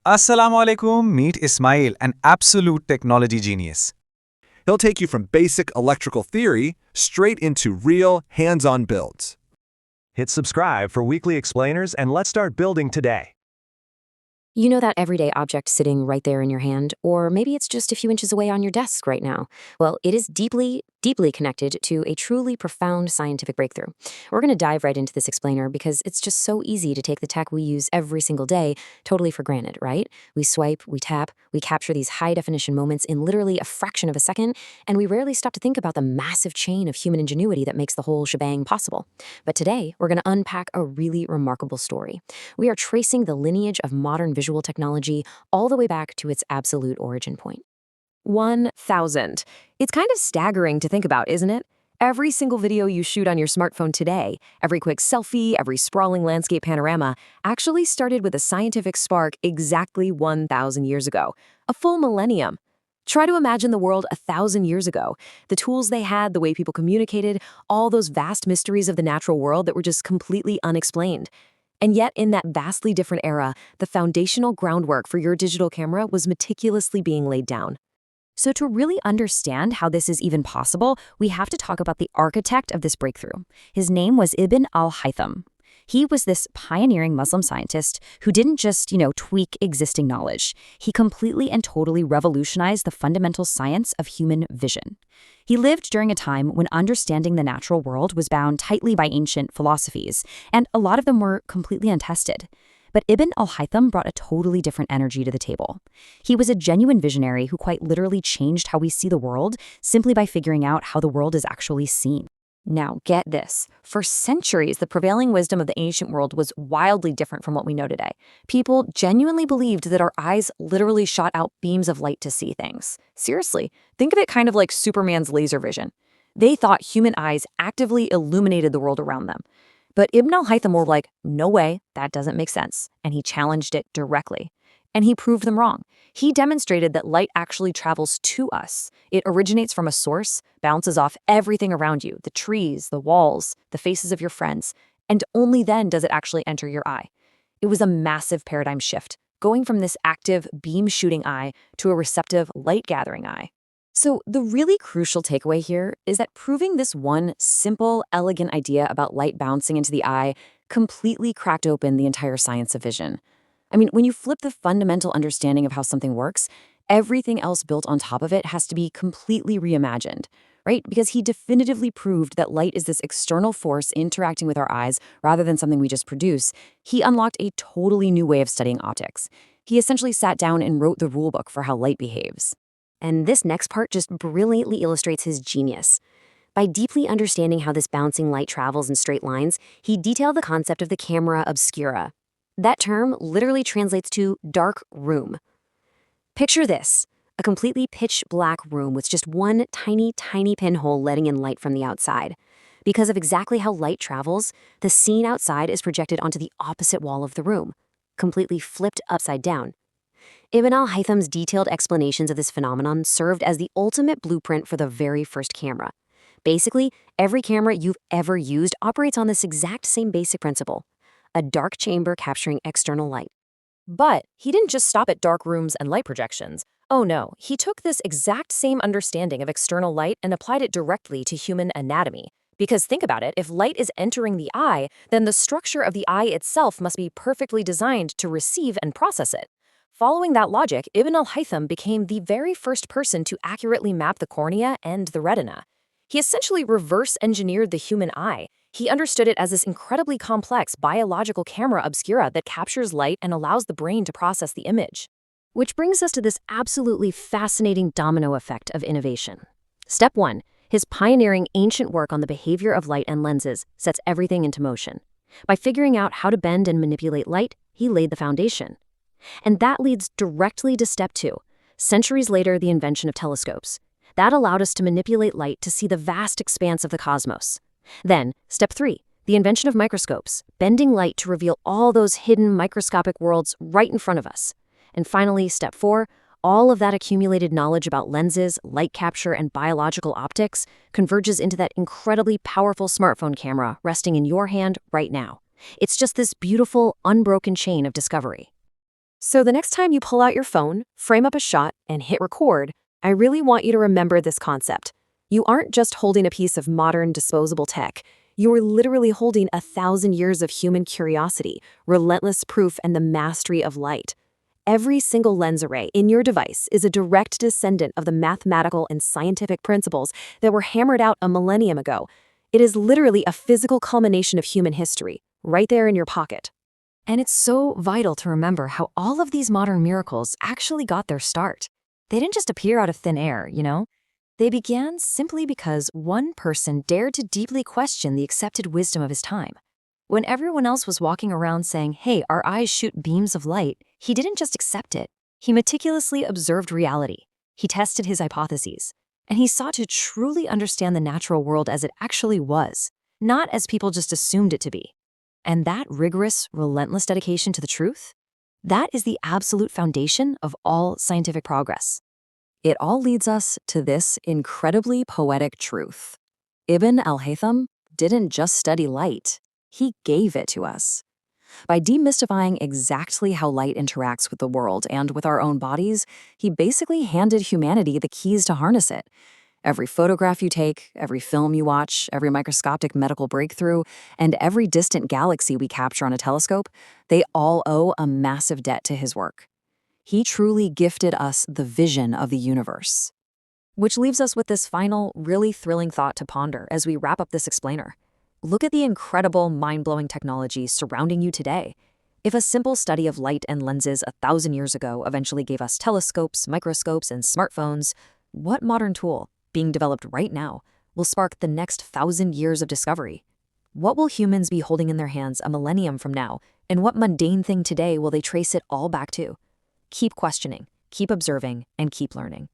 Assalamu alaikum, meet Ismail, an absolute technology genius. He'll take you from basic electrical theory straight into real, hands-on builds. Hit subscribe for weekly explainers and let's start building today. You know that everyday object sitting right there in your hand, or maybe it's just a few inches away on your desk right now. Well, it is deeply, deeply connected to a truly profound scientific breakthrough. We're going to dive right into this explainer because it's just so easy to take the tech we use every single day totally for granted, right? We swipe, we tap, we capture these high-definition moments in literally a fraction of a second, and we rarely stop to think about the massive chain of human ingenuity that makes the whole shebang possible. But today, we're going to unpack a really remarkable story. We are tracing the lineage of modern visual technology all the way back to its absolute origin point. 1,000. It's kind of staggering to think about, isn't it? Every single video you shoot on your smartphone today, every quick selfie, every sprawling landscape panorama, actually started with a scientific spark exactly 1,000 years ago, a full millennium. Try to imagine the world 1,000 years ago, the tools they had, the way people communicated, all those vast mysteries of the natural world that were just completely unexplained. And yet, in that vastly different era, the foundational groundwork for your digital camera was meticulously being laid down. So to really understand how this is even possible, we have to talk about the architect of this breakthrough. His name was Ibn al-Haytham. He was this pioneering Muslim scientist who didn't just, tweak existing knowledge. He completely and totally revolutionized the fundamental science of human vision. He lived during a time when understanding the natural world was bound tightly by ancient philosophies, and a lot of them were completely untested. But Ibn al-Haytham brought a totally different energy to the table. He was a genuine visionary who quite literally changed how we see the world simply by figuring out how the world is actually seen. Now, get this. For centuries, the prevailing wisdom of the ancient world was wildly different from what we know today. People genuinely believed that our eyes literally shot out beams of light to see things. Seriously, think of it kind of like Superman's laser vision. They thought human eyes actively illuminated the world around them. But Ibn al-Haytham were like, no way, that doesn't make sense. And he challenged it directly. And he proved them wrong. He demonstrated that light actually travels to us. It originates from a source, bounces off everything around you, the trees, the walls, the faces of your friends, and only then does it actually enter your eye. It was a massive paradigm shift, going from this active, beam-shooting eye to a receptive, light-gathering eye. So the really crucial takeaway here is that proving this one simple, elegant idea about light bouncing into the eye completely cracked open the entire science of vision. I mean, when you flip the fundamental understanding of how something works, everything else built on top of it has to be completely reimagined, right? Because he definitively proved that light is this external force interacting with our eyes rather than something we just produce. He unlocked a totally new way of studying optics. He essentially sat down and wrote the rulebook for how light behaves. And this next part just brilliantly illustrates his genius. By deeply understanding how this bouncing light travels in straight lines, he detailed the concept of the camera obscura. That term literally translates to dark room. Picture this, a completely pitch black room with just one tiny, tiny pinhole letting in light from the outside. Because of exactly how light travels, the scene outside is projected onto the opposite wall of the room, completely flipped upside down. Ibn al-Haytham's detailed explanations of this phenomenon served as the ultimate blueprint for the very first camera. Basically, every camera you've ever used operates on this exact same basic principle, a dark chamber capturing external light. But he didn't just stop at dark rooms and light projections. Oh no, he took this exact same understanding of external light and applied it directly to human anatomy. Because think about it, if light is entering the eye, then the structure of the eye itself must be perfectly designed to receive and process it. Following that logic, Ibn al-Haytham became the very first person to accurately map the cornea and the retina. He essentially reverse-engineered the human eye. He understood it as this incredibly complex biological camera obscura that captures light and allows the brain to process the image. Which brings us to this absolutely fascinating domino effect of innovation. Step 1. His pioneering ancient work on the behavior of light and lenses sets everything into motion. By figuring out how to bend and manipulate light, he laid the foundation. And that leads directly to step 2. Centuries later, the invention of telescopes. That allowed us to manipulate light to see the vast expanse of the cosmos. Then, step 3, the invention of microscopes, bending light to reveal all those hidden microscopic worlds right in front of us. And finally, step 4, all of that accumulated knowledge about lenses, light capture, and biological optics converges into that incredibly powerful smartphone camera resting in your hand right now. It's just this beautiful, unbroken chain of discovery. So the next time you pull out your phone, frame up a shot, and hit record, I really want you to remember this concept. You aren't just holding a piece of modern disposable tech. You're literally holding 1,000 years of human curiosity, relentless proof, and the mastery of light. Every single lens array in your device is a direct descendant of the mathematical and scientific principles that were hammered out a millennium ago. It is literally a physical culmination of human history, right there in your pocket. And it's so vital to remember how all of these modern miracles actually got their start. They didn't just appear out of thin air, you know? They began simply because one person dared to deeply question the accepted wisdom of his time. When everyone else was walking around saying, hey, our eyes shoot beams of light, he didn't just accept it. He meticulously observed reality. He tested his hypotheses. And he sought to truly understand the natural world as it actually was, not as people just assumed it to be. And that rigorous, relentless dedication to the truth, that is the absolute foundation of all scientific progress. It all leads us to this incredibly poetic truth. Ibn al-Haytham didn't just study light, he gave it to us. By demystifying exactly how light interacts with the world and with our own bodies, he basically handed humanity the keys to harness it. Every photograph you take, every film you watch, every microscopic medical breakthrough, and every distant galaxy we capture on a telescope, they all owe a massive debt to his work. He truly gifted us the vision of the universe. Which leaves us with this final, really thrilling thought to ponder as we wrap up this explainer. Look at the incredible, mind-blowing technology surrounding you today. If a simple study of light and lenses 1,000 years ago eventually gave us telescopes, microscopes, and smartphones, what modern tool, being developed right now, will spark the next 1,000 years of discovery? What will humans be holding in their hands a millennium from now, and what mundane thing today will they trace it all back to? Keep questioning, keep observing, and keep learning.